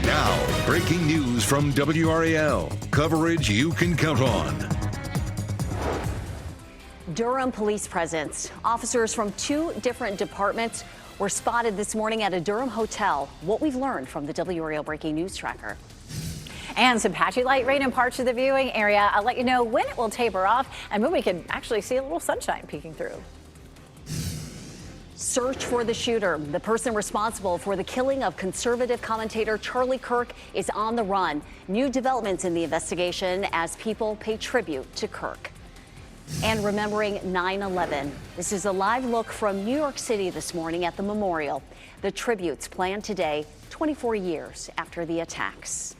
Now, breaking news from WRAL. Coverage you can count on. Durham police presence. Officers from 2 different departments were spotted this morning at a Durham hotel. What we've learned from the WRAL Breaking News Tracker. And some patchy light rain in parts of the viewing area. I'll let you know when it will taper off and when we can actually see a little sunshine peeking through. Search for the shooter. The person responsible for the killing of conservative commentator Charlie Kirk is on the run. New developments in the investigation as people pay tribute to Kirk. And remembering 9/11. This is a live look from New York City this morning at the memorial. The tributes planned today, 24 years after the attacks.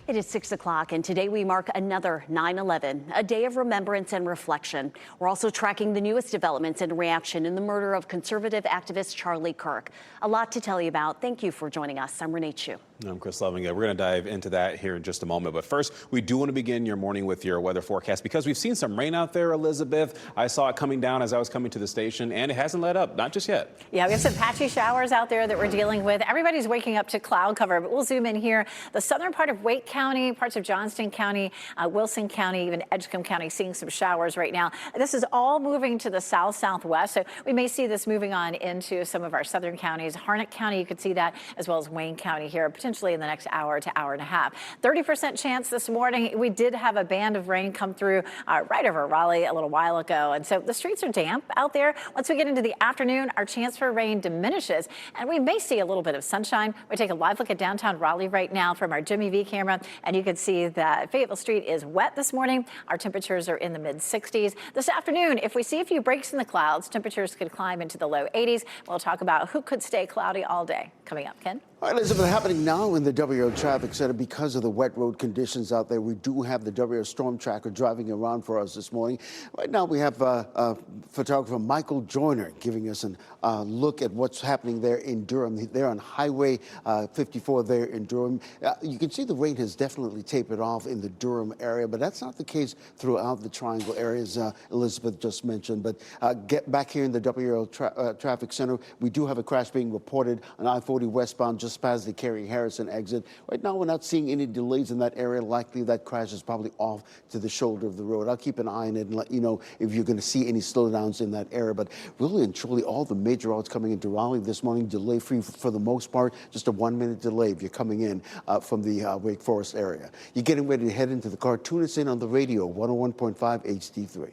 It is 6 o'clock, and today we mark another 9/11, a day of remembrance and reflection. We're also tracking the newest developments and reaction in the murder of conservative activist Charlie Kirk. A lot to tell you about. Thank you for joining us. I'm Renee Chu. I'm Chris Loving. We're going to dive into that here in just a moment. But first, we do want to begin your morning with your weather forecast because we've seen some rain out there, Elizabeth. I saw it coming down as I was coming to the station, and it hasn't let up, not just yet. Yeah, we have some patchy showers out there that we're dealing with. Everybody's waking up to cloud cover, but we'll zoom in here. The southern part of Wake County, parts of Johnston County, Wilson County, even Edgecombe County, seeing some showers right now. This is all moving to the south-southwest, so we may see this moving on into some of our southern counties. Harnett County, you could see that, as well as Wayne County here, potentially in the next hour to hour and a half. 30% chance this morning. We did have a band of rain come through right over Raleigh a little while ago, and so the streets are damp out there. Once we get into the afternoon, our chance for rain diminishes, and we may see a little bit of sunshine. We take a live look at downtown Raleigh right now from our Jimmy V camera, and you can see that Fayetteville Street is wet this morning. Our temperatures are in the mid-60s. This afternoon, if we see a few breaks in the clouds, temperatures could climb into the low 80s. We'll talk about who could stay cloudy all day. Coming up, Ken. All right, Elizabeth, happening now in the WRAL Traffic Center because of the wet road conditions out there. We do have the WRAL Storm Tracker driving around for us this morning. Right now we have photographer Michael Joyner giving us a look at what's happening there in Durham. They're on Highway 54 there in Durham. You can see the rain has definitely tapered off in the Durham area, but that's not the case throughout the Triangle areas Elizabeth just mentioned. But get back here in the WRAL Traffic Center, we do have a crash being reported on I-40 westbound just past the Cary Harrison exit. Right now, we're not seeing any delays in that area. Likely that crash is probably off to the shoulder of the road. I'll keep an eye on it and let you know if you're going to see any slowdowns in that area. But really and truly, all the major routes coming into Raleigh this morning, delay-free for the most part. Just a 1-minute delay if you're coming in from the Wake Forest area. You're getting ready to head into the car. Tune us in on the radio, 101.5 HD3.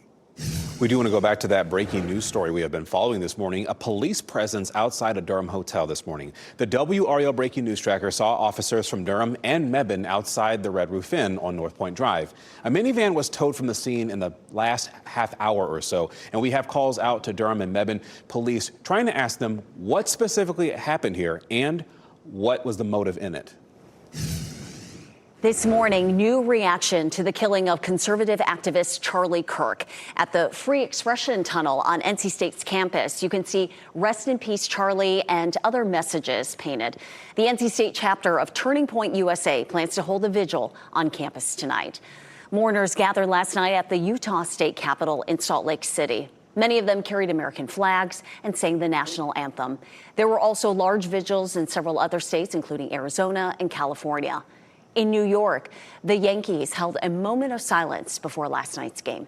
We do want to go back to that breaking news story we have been following this morning. A police presence outside a Durham hotel this morning. The WRAL Breaking News Tracker saw officers from Durham and Mebane outside the Red Roof Inn on North Point Drive. A minivan was towed from the scene in the last half hour or so, and we have calls out to Durham and Mebane police trying to ask them what specifically happened here and what was the motive in it. This morning, new reaction to the killing of conservative activist Charlie Kirk. At the Free Expression Tunnel on NC State's campus, you can see "Rest in Peace, Charlie" and other messages painted. The NC State chapter of Turning Point USA plans to hold a vigil on campus tonight. Mourners gathered last night at the Utah State Capitol in Salt Lake City. Many of them carried American flags and sang the national anthem. There were also large vigils in several other states, including Arizona and California. In New York, the Yankees held a moment of silence before last night's game.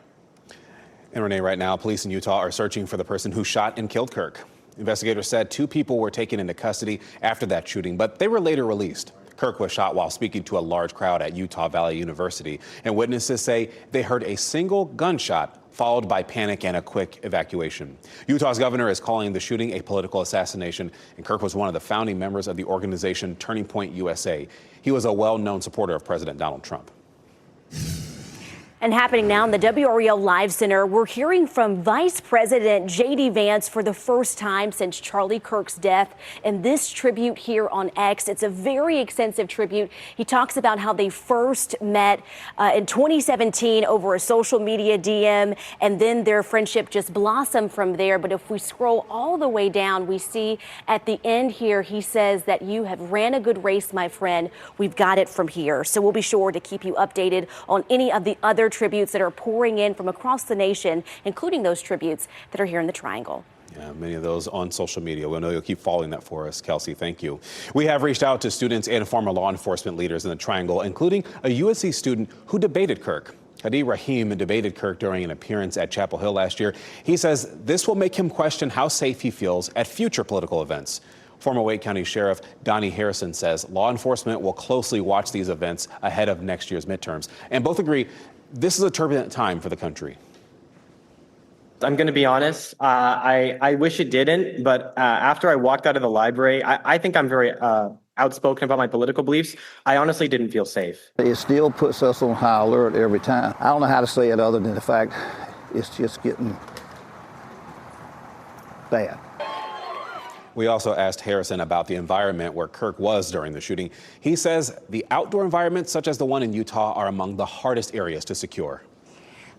And Renee, right now, police in Utah are searching for the person who shot and killed Kirk. Investigators said 2 people were taken into custody after that shooting, but they were later released. Kirk was shot while speaking to a large crowd at Utah Valley University, and witnesses say they heard a single gunshot followed by panic and a quick evacuation. Utah's governor is calling the shooting a political assassination, and Kirk was one of the founding members of the organization Turning Point USA. He was a well-known supporter of President Donald Trump. And happening now in the WRAL Live Center, we're hearing from Vice President J.D. Vance for the first time since Charlie Kirk's death. And this tribute here on X, it's a very extensive tribute. He talks about how they first met in 2017 over a social media DM, and then their friendship just blossomed from there. But if we scroll all the way down, we see at the end here, he says that you have ran a good race, my friend. We've got it from here. So we'll be sure to keep you updated on any of the other tributes that are pouring in from across the nation, including those tributes that are here in the Triangle. Yeah, many of those on social media. We know you'll keep following that for us, Kelsey. Thank you. We have reached out to students and former law enforcement leaders in the Triangle, including a USC student who debated Kirk. Hadi Rahim debated Kirk during an appearance at Chapel Hill last year. He says this will make him question how safe he feels at future political events. Former Wake County Sheriff Donnie Harrison says law enforcement will closely watch these events ahead of next year's midterms. And both agree this is a turbulent time for the country. I'm going to be honest. I wish it didn't, but after I walked out of the library, I think I'm very outspoken about my political beliefs. I honestly didn't feel safe. It still puts us on high alert every time. I don't know how to say it other than the fact it's just getting bad. We also asked Harrison about the environment where Kirk was during the shooting. He says the outdoor environments, such as the one in Utah, are among the hardest areas to secure.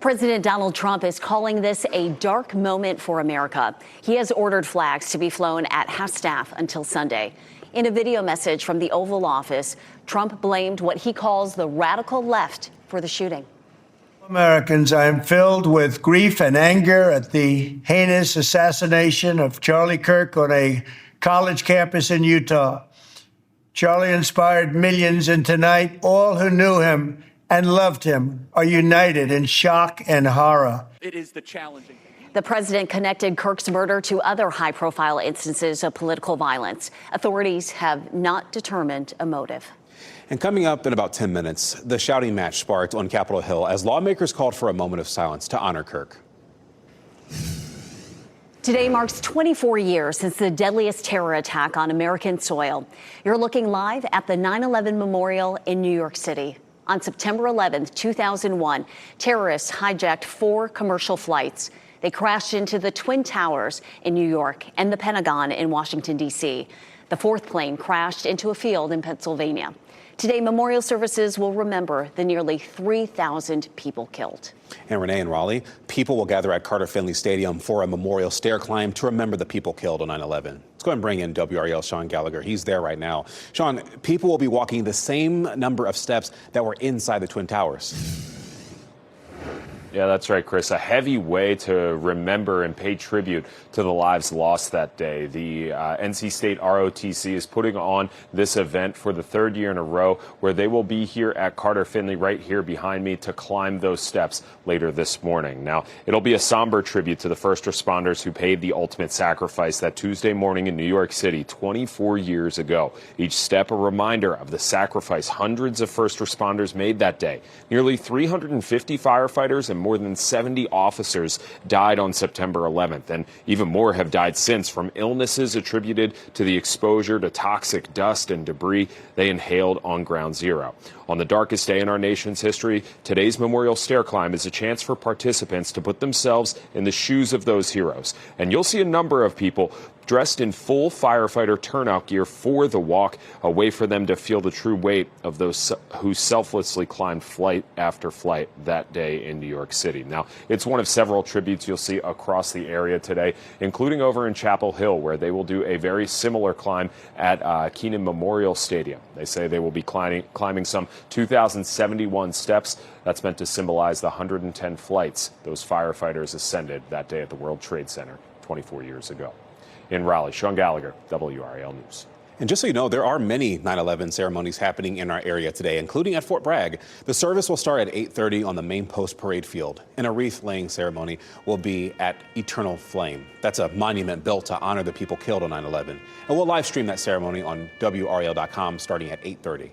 President Donald Trump is calling this a dark moment for America. He has ordered flags to be flown at half-staff until Sunday. In a video message from the Oval Office, Trump blamed what he calls the radical left for the shooting. Americans, I am filled with grief and anger at the heinous assassination of Charlie Kirk on a college campus in Utah. Charlie inspired millions, and tonight all who knew him and loved him are united in shock and horror. It is the challenging thing. The president connected Kirk's murder to other high-profile instances of political violence. Authorities have not determined a motive. And coming up in about 10 minutes, the shouting match sparked on Capitol Hill as lawmakers called for a moment of silence to honor Kirk. Today marks 24 years since the deadliest terror attack on American soil. You're looking live at the 9/11 Memorial in New York City. On September 11, 2001, terrorists hijacked 4 commercial flights. They crashed into the Twin Towers in New York and the Pentagon in Washington, D.C. The 4th plane crashed into a field in Pennsylvania. Today, memorial services will remember the nearly 3,000 people killed. And Renee and Raleigh, people will gather at Carter Finley Stadium for a memorial stair climb to remember the people killed on 9/11. Let's go ahead and bring in WRAL Sean Gallagher. He's there right now. Sean, people will be walking the same number of steps that were inside the Twin Towers. Yeah, that's right, Chris. A heavy way to remember and pay tribute to the lives lost that day. The NC State ROTC is putting on this event for the 3rd year in a row, where they will be here at Carter Finley right here behind me to climb those steps later this morning. Now, it'll be a somber tribute to the first responders who paid the ultimate sacrifice that Tuesday morning in New York City 24 years ago. Each step a reminder of the sacrifice hundreds of first responders made that day. Nearly 350 firefighters and more than 70 officers died on September 11th, and even more have died since from illnesses attributed to the exposure to toxic dust and debris they inhaled on Ground Zero. On the darkest day in our nation's history, today's memorial stair climb is a chance for participants to put themselves in the shoes of those heroes. And you'll see a number of people dressed in full firefighter turnout gear for the walk, a way for them to feel the true weight of those who selflessly climbed flight after flight that day in New York City. Now, it's one of several tributes you'll see across the area today, including over in Chapel Hill, where they will do a very similar climb at Keenan Memorial Stadium. They say they will be climbing some 2,071 steps. That's meant to symbolize the 110 flights those firefighters ascended that day at the World Trade Center 24 years ago. In Raleigh, Sean Gallagher, WRAL News. And just so you know, there are many 9/11 ceremonies happening in our area today, including at Fort Bragg. The service will start at 8:30 on the main post parade field, and a wreath-laying ceremony will be at Eternal Flame. That's a monument built to honor the people killed on 9/11. And we'll live stream that ceremony on WRAL.com starting at 8:30.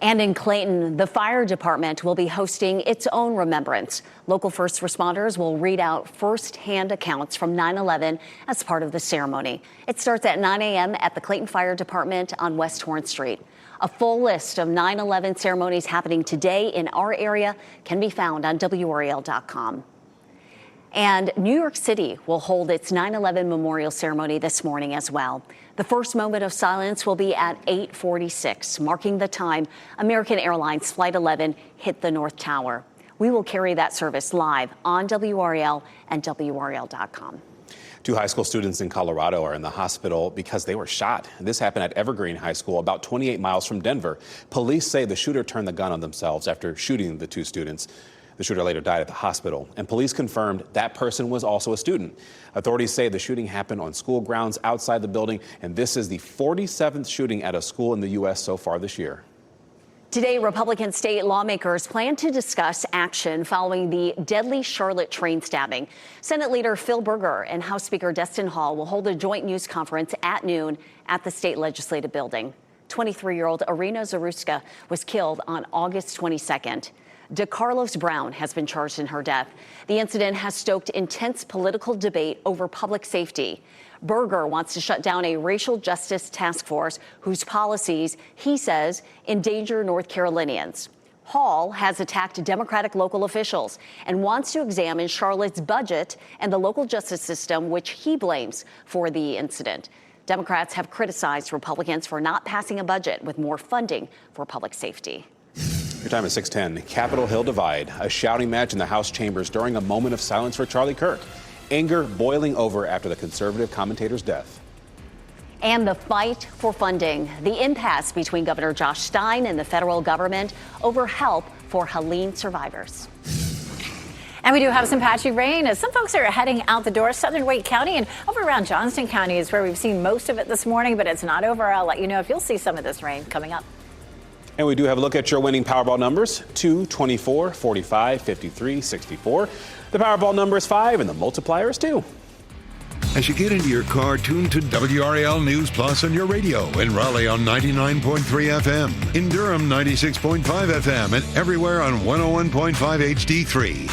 And in Clayton, the fire department will be hosting its own remembrance. Local first responders will read out first-hand accounts from 9/11 as part of the ceremony. It starts at 9 a.m. at the Clayton Fire Department on West Horn Street. A full list of 9/11 ceremonies happening today in our area can be found on WRAL.com. And New York City will hold its 9/11 memorial ceremony this morning as well. The first moment of silence will be at 8:46, marking the time American Airlines Flight 11 hit the North Tower. We will carry that service live on WRAL and WRAL.com. 2 high school students in Colorado are in the hospital because they were shot. This happened at Evergreen High School, about 28 miles from Denver. Police say the shooter turned the gun on themselves after shooting the 2 students. The shooter later died at the hospital, and police confirmed that person was also a student. Authorities say the shooting happened on school grounds outside the building, and this is the 47th shooting at a school in the U.S. so far this year. Today, Republican state lawmakers plan to discuss action following the deadly Charlotte train stabbing. Senate Leader Phil Berger and House Speaker Destin Hall will hold a joint news conference at noon at the state legislative building. 23-year-old Irina Zaruska was killed on August 22nd. DeCarlos Brown has been charged in her death. The incident has stoked intense political debate over public safety. Berger wants to shut down a racial justice task force whose policies, he says, endanger North Carolinians. Hall has attacked Democratic local officials and wants to examine Charlotte's budget and the local justice system, which he blames for the incident. Democrats have criticized Republicans for not passing a budget with more funding for public safety. Your time is 6:10. Capitol Hill divide, a shouting match in the House chambers during a moment of silence for Charlie Kirk. Anger boiling over after the conservative commentator's death. And the fight for funding, the impasse between Governor Josh Stein and the federal government over help for Helene survivors. And we do have some patchy rain as some folks are heading out the door. Southern Wake County and over around Johnston County is where we've seen most of it this morning, but it's not over. I'll let you know if you'll see some of this rain coming up. And we do have a look at your winning Powerball numbers: 2, 24, 45, 53, 64. The Powerball number is 5 and the multiplier is 2. As you get into your car, tune to WRAL News Plus on your radio. In Raleigh on 99.3 FM. In Durham, 96.5 FM. And everywhere on 101.5 HD3.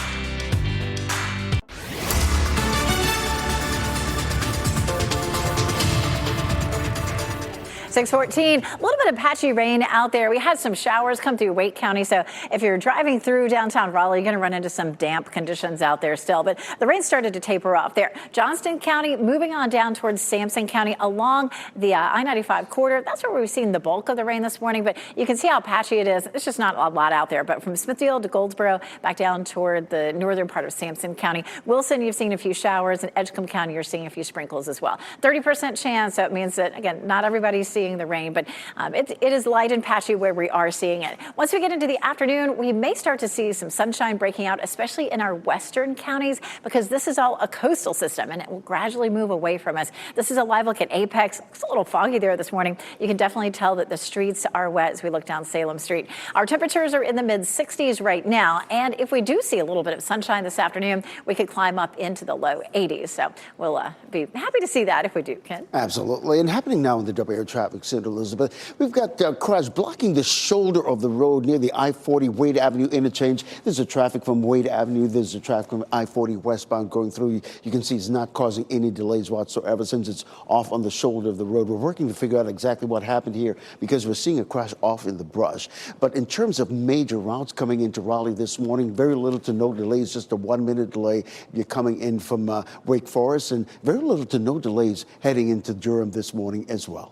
6:14, a little bit of patchy rain out there. We had some showers come through Wake County, so if you're driving through downtown Raleigh, you're going to run into some damp conditions out there still. But the rain started to taper off there. Johnston County moving on down towards Sampson County along the I-95 corridor. That's where we've seen the bulk of the rain this morning, but you can see how patchy it is. It's just not a lot out there. But from Smithfield to Goldsboro, back down toward the northern part of Sampson County. Wilson, you've seen a few showers, and Edgecombe County, you're seeing a few sprinkles as well. 30% chance, so it means that, again, not everybody's seeing the rain, but it is light and patchy where we are seeing it. Once we get into the afternoon, we may start to see some sunshine breaking out, especially in our western counties, because this is all a coastal system and it will gradually move away from us. This is a live look at Apex. It's a little foggy there this morning. You can definitely tell that the streets are wet as we look down Salem Street. Our temperatures are in the mid 60s right now, and if we do see a little bit of sunshine this afternoon, we could climb up into the low 80s. So we'll be happy to see that if we do, Ken. Absolutely. And happening now in the WRAL traffic center, Elizabeth, we've got a crash blocking the shoulder of the road near the I-40 Wade Avenue interchange. There's a traffic from Wade Avenue. There's a traffic from I-40 westbound going through. You can see it's not causing any delays whatsoever since it's off on the shoulder of the road. We're working to figure out exactly what happened here because we're seeing a crash off in the brush. But in terms of major routes coming into Raleigh this morning, very little to no delays, just a 1-minute delay if you're coming in from Wake Forest, and very little to no delays heading into Durham this morning as well.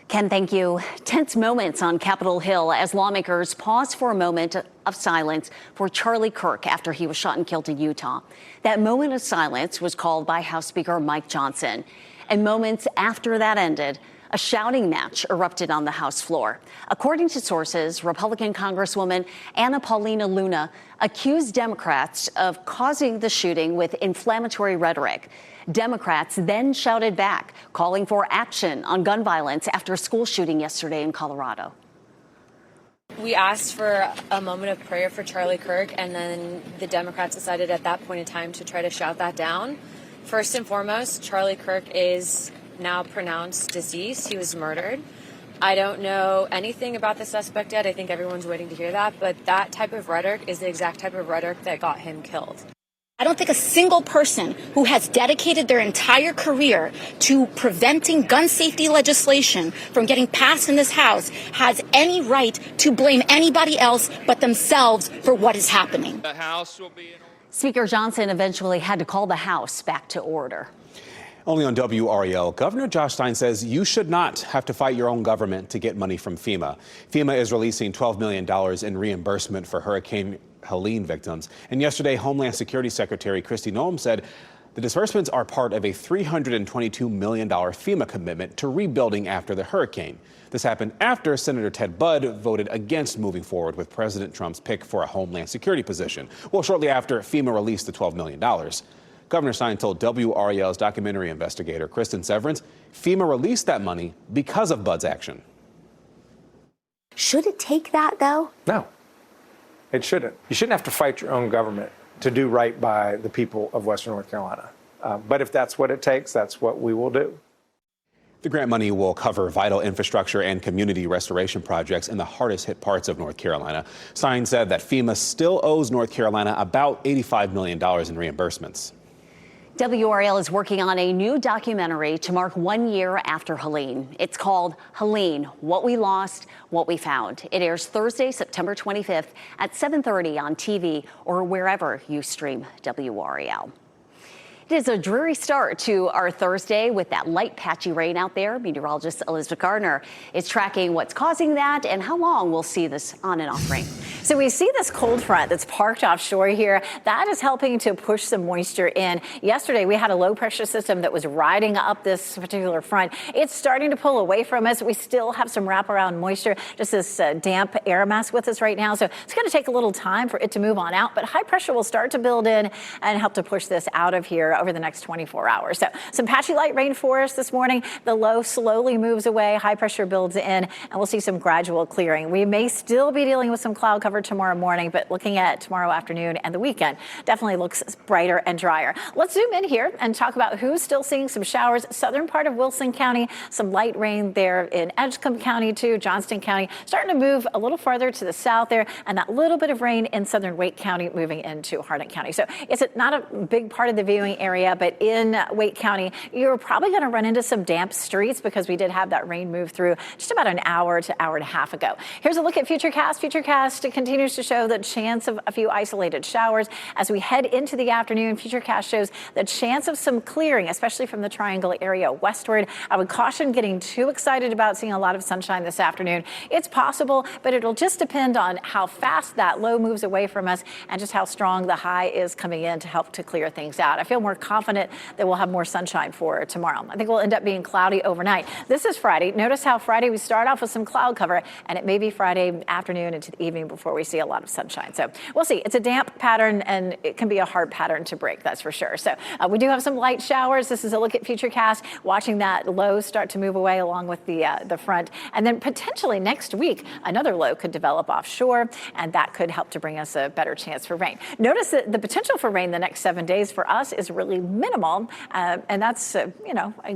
Ken, thank you. Tense moments on Capitol Hill as lawmakers pause for a moment of silence for Charlie Kirk after he was shot and killed in Utah. That moment of silence was called by House Speaker Mike Johnson. And moments after that ended, a shouting match erupted on the House floor. According to sources, Republican Congresswoman Anna Paulina Luna accused Democrats of causing the shooting with inflammatory rhetoric. Democrats then shouted back, calling for action on gun violence after a school shooting yesterday in Colorado. We asked for a moment of prayer for Charlie Kirk, and then the Democrats decided at that point in time to try to shout that down. First and foremost, Charlie Kirk is now pronounced deceased. He was murdered. I don't know anything about the suspect yet. I think everyone's waiting to hear that. But that type of rhetoric is the exact type of rhetoric that got him killed. I don't think a single person who has dedicated their entire career to preventing gun safety legislation from getting passed in this House has any right to blame anybody else but themselves for what is happening. The House will be Speaker Johnson eventually had to call the House back to order. Only on WRAL, Governor Josh Stein says you should not have to fight your own government to get money from FEMA. FEMA is releasing $12 million in reimbursement for Hurricane Helene victims. And yesterday, Homeland Security Secretary Kristi Noem said The disbursements are part of a $322 million FEMA commitment to rebuilding after the hurricane. This happened after Senator Ted Budd voted against moving forward with President Trump's pick for a Homeland Security position. Well, shortly after FEMA released the $12 million. Governor Stein told WRAL's documentary investigator Kristen Severance FEMA released that money because of Budd's action. Should it take that, though? No, it shouldn't. You shouldn't have to fight your own government to do right by the people of Western North Carolina. But if that's what it takes, that's what we will do. The grant money will cover vital infrastructure and community restoration projects in the hardest hit parts of North Carolina. Stein said that FEMA still owes North Carolina about $85 million in reimbursements. WRAL is working on a new documentary to mark 1 year after Helene. It's called Helene, What We Lost, What We Found. It airs Thursday, September 25th at 7:30 on TV or wherever you stream WRAL. It is a dreary start to our Thursday with that light patchy rain out there. Meteorologist Elizabeth Gardner is tracking what's causing that and how long we'll see this on and off rain. So we see this cold front that's parked offshore here. That is helping to push some moisture in. Yesterday, we had a low pressure system that was riding up this particular front. It's starting to pull away from us. We still have some wraparound moisture, just this damp air mass with us right now. So it's going to take a little time for it to move on out, but high pressure will start to build in and help to push this out of here over the next 24 hours. So some patchy light rain for us this morning. The low slowly moves away. High pressure builds in, and we'll see some gradual clearing. We may still be dealing with some cloud cover tomorrow morning, but looking at tomorrow afternoon and the weekend definitely looks brighter and drier. Let's zoom in here and talk about who's still seeing some showers. Southern part of Wilson County, some light rain there in Edgecombe County too, Johnston County, starting to move a little farther to the south there, and that little bit of rain in southern Wake County moving into Hardin County. So it's not a big part of the viewing area, but in Wake County, you're probably going to run into some damp streets because we did have that rain move through just about an hour to hour and a half ago. Here's a look at Futurecast. Futurecast continues to show the chance of a few isolated showers. As we head into the afternoon, Futurecast shows the chance of some clearing, especially from the Triangle area westward. I would caution getting too excited about seeing a lot of sunshine this afternoon. It's possible, but it'll just depend on how fast that low moves away from us and just how strong the high is coming in to help to clear things out. I feel more confident that we'll have more sunshine for tomorrow. I think we'll end up being cloudy overnight. This is Friday. Notice how Friday we start off with some cloud cover, and it may be Friday afternoon into the evening before we see a lot of sunshine. So we'll see. It's a damp pattern, and it can be a hard pattern to break, that's for sure. So we do have some light showers. This is a look at Futurecast, watching that low start to move away along with the front. And then potentially next week, another low could develop offshore, and that could help to bring us a better chance for rain. Notice that the potential for rain the next 7 days for us is really minimal, and that's,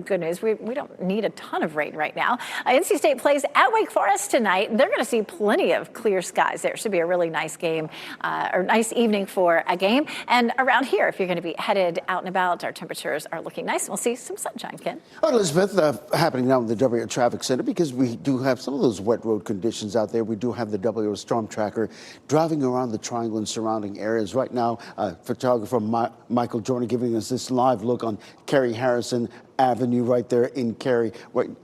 good news. We don't need a ton of rain right now. NC State plays at Wake Forest tonight. They're going to see plenty of clear skies there. Should be a really nice game, or nice evening for a game. And around here, if you're going to be headed out and about, our temperatures are looking nice. We'll see some sunshine, Ken. Well, Elizabeth, happening now in the WRAL Traffic Center, because we do have some of those wet road conditions out there. We do have the WRAL Storm Tracker driving around the Triangle and surrounding areas. Right now, photographer Michael Jordan giving us this live look on Cary Harrison Avenue right there in Cary.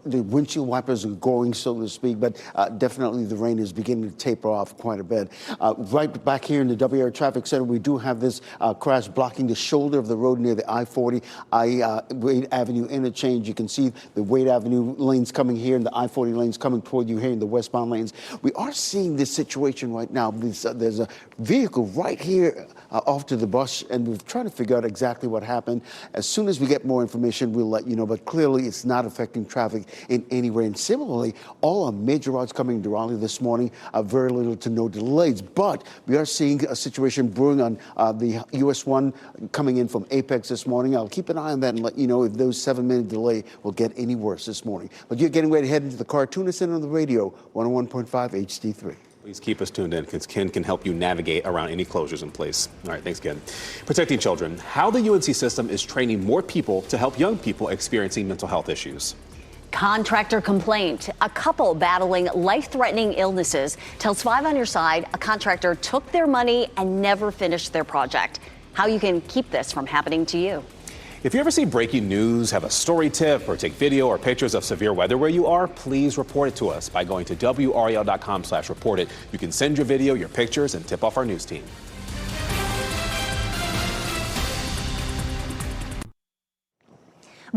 The windshield wipers are going, so to speak, but definitely the rain is beginning to taper off quite a bit. Right back here in the WRAL Traffic Center, we do have this crash blocking the shoulder of the road near the I-40 Wade Avenue interchange. You can see the Wade Avenue lanes coming here and the I-40 lanes coming toward you here in the westbound lanes. We are seeing this situation right now. There's a vehicle right here off to the bus, and we're trying to figure out exactly what happened. As soon as we get more information, we'll let you know, but clearly it's not affecting traffic in any way. And similarly, all our major routes coming to Raleigh this morning are very little to no delays, but we are seeing a situation brewing on the US 1 coming in from Apex this morning. I'll keep an eye on that and let you know if those 7-minute delay will get any worse this morning. But you're getting ready to head into the car. Tune us in on the radio, 101.5 HD3. Please keep us tuned in because Ken can help you navigate around any closures in place. All right, thanks, Ken. Protecting children, how the UNC system is training more people to help young people experiencing mental health issues. Contractor complaint. A couple battling life-threatening illnesses tells 5 on Your Side a contractor took their money and never finished their project. How you can keep this from happening to you. If you ever see breaking news, have a story tip, or take video or pictures of severe weather where you are, please report it to us by going to WRAL.com/report it. You can send your video, your pictures, and tip off our news team.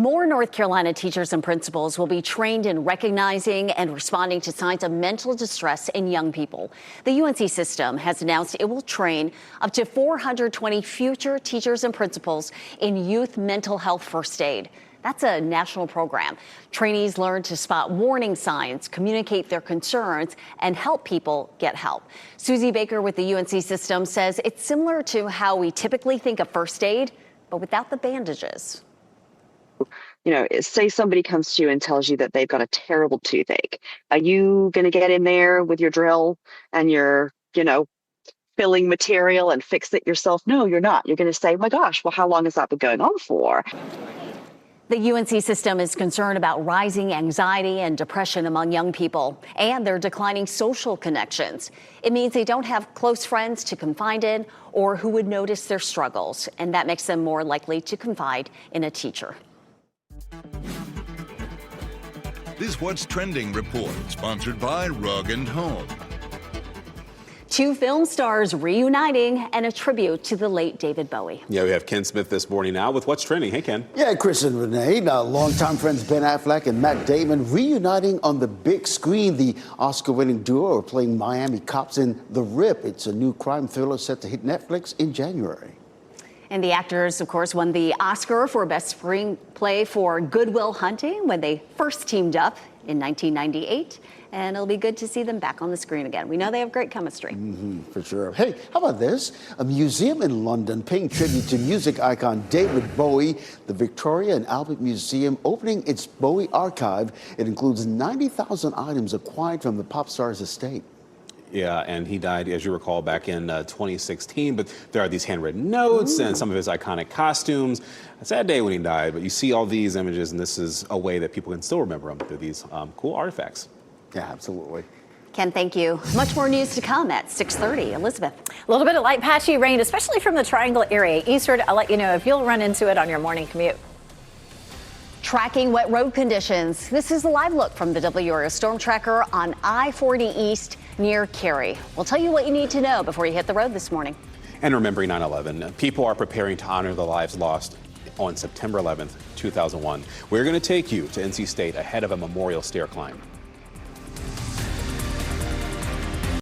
More North Carolina teachers and principals will be trained in recognizing and responding to signs of mental distress in young people. The UNC system has announced it will train up to 420 future teachers and principals in youth mental health first aid. That's a national program. Trainees learn to spot warning signs, communicate their concerns, and help people get help. Susie Baker with the UNC system says it's similar to how we typically think of first aid, but without the bandages. You know, say somebody comes to you and tells you that they've got a terrible toothache. Are you going to get in there with your drill and your, filling material and fix it yourself? No, you're not. You're going to say, my gosh, well, how long has that been going on for? The UNC system is concerned about rising anxiety and depression among young people and their declining social connections. It means they don't have close friends to confide in or who would notice their struggles, and that makes them more likely to confide in a teacher. This What's Trending report, sponsored by Rug & Home. Two film stars reuniting and a tribute to the late David Bowie. Yeah, we have Ken Smith this morning now with What's Trending. Hey, Ken. Yeah, Chris and Renee. Now, longtime friends Ben Affleck and Matt Damon reuniting on the big screen. The Oscar-winning duo are playing Miami cops in The Rip. It's a new crime thriller set to hit Netflix in January. And the actors, of course, won the Oscar for Best Screenplay for Good Will Hunting when they first teamed up in 1998. And it'll be good to see them back on the screen again. We know they have great chemistry. For sure. Hey, how about this? A museum in London paying tribute to music icon David Bowie. The Victoria and Albert Museum opening its Bowie archive. It includes 90,000 items acquired from the pop star's estate. Yeah, and he died, as you recall, back in 2016. But there are these handwritten notes and some of his iconic costumes. A sad day when he died, but you see all these images, and this is a way that people can still remember him through these cool artifacts. Yeah, absolutely. Ken, thank you. Much more news to come at 6:30. Elizabeth. A little bit of light patchy rain, especially from the Triangle area eastward. I'll let you know if you'll run into it on your morning commute. Tracking wet road conditions. This is a live look from the WRAL Storm Tracker on I-40 East near Cary. We'll tell you what you need to know before you hit the road this morning. And remembering 9/11, people are preparing to honor the lives lost on September 11th, 2001. We're going to take you to NC State ahead of a memorial stair climb.